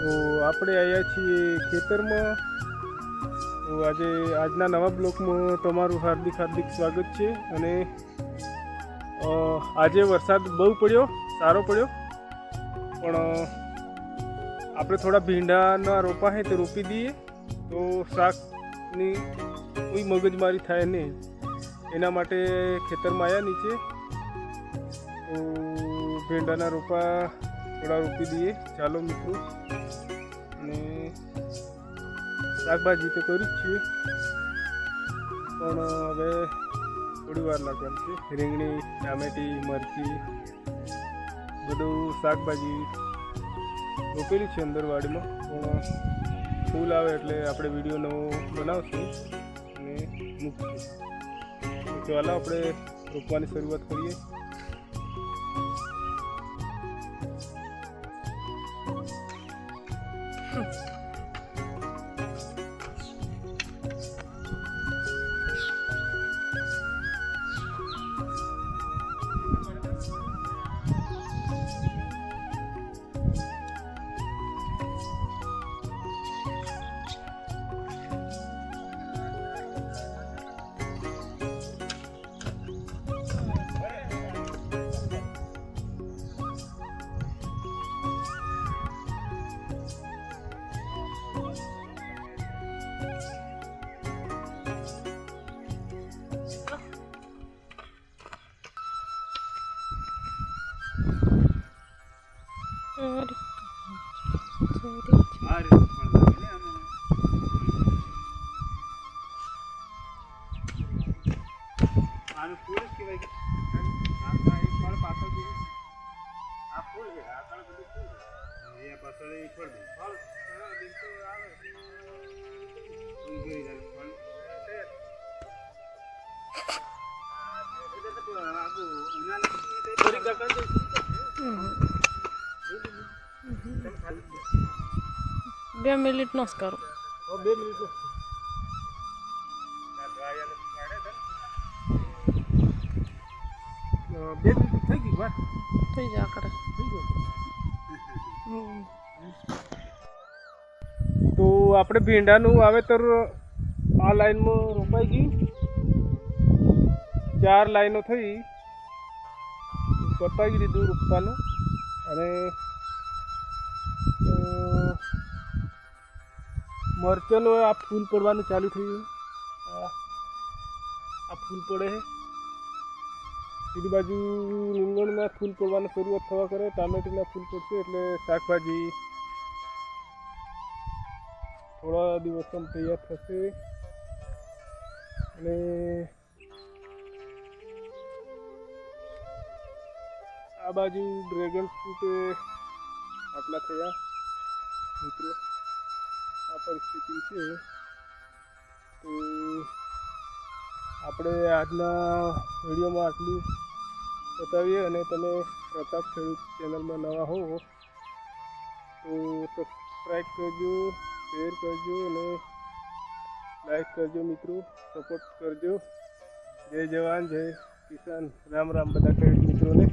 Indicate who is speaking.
Speaker 1: તો આપણે આવ્યા છીએ ખેતરમાં. તો આજના નવા બ્લોકમાં તમારું હાર્દિક સ્વાગત છે. અને આજે વરસાદ બહુ પડ્યો, સારો પડ્યો, પણ આપણે થોડા ભીંડાના રોપા છે તે રોપી દઈએ તો શાકની કોઈ મગજમારી થાય નહીં. એના માટે ખેતરમાં આવ્યા નીચે. તો ભીંડાના રોપા થોડા રોપી દઈએ. ચાલો મિત્રો. અને શાકભાજી તો કરી જ છીએ, પણ હવે થોડી વાર લાગવાની છે. રીંગણી, ટામેટી, મરચી બધું શાકભાજી રોપેલી છે અંદર વાડીમાં. પણ ફૂલ આવે એટલે આપણે વિડીયો નવો બનાવશું અને મૂકશું. તો ચાલો આપણે રોપવાની શરૂઆત કરીએ.
Speaker 2: બે મિનિટ નો જ કરો.
Speaker 1: 2 મિનિટ. થઈ ગઈ વાત,
Speaker 2: થઈ જા કરે.
Speaker 1: તો આપણે ભીંડાનું વાવેતર આ લાઈનમાં રોપાઈ ગયું. 4 લાઈનો થઈ, પતાવી દીધું રોપવાનું. અને મરચાંનું આ ફૂલ પડવાનું ચાલુ થયું. આ ફૂલ પડે છે. બીજી બાજુ રીંગણના ફૂલ પડવાની શરૂઆત થવા કરે. ટામેટીના ફૂલ પડશે એટલે શાકભાજી થોડા દિવસમાં તૈયાર થશે. અને આ બાજુ ડ્રેગન ફ્રૂટ આટલા થયા મિત્રો. આ પરિસ્થિતિ છે. તો આપણે આજના વિડીયોમાં આટલું બતાવીએ. અને તમે પ્રતાપ ખેડૂત ચેનલમાં નવા હો તો સબસ્ક્રાઈબ કરજો, શેર કરજો અને લાઈક કરજો મિત્રો. સપોર્ટ કરજો. જય જવાન, જય કિસાન. રામ રામ બધા ખેડૂત મિત્રોને.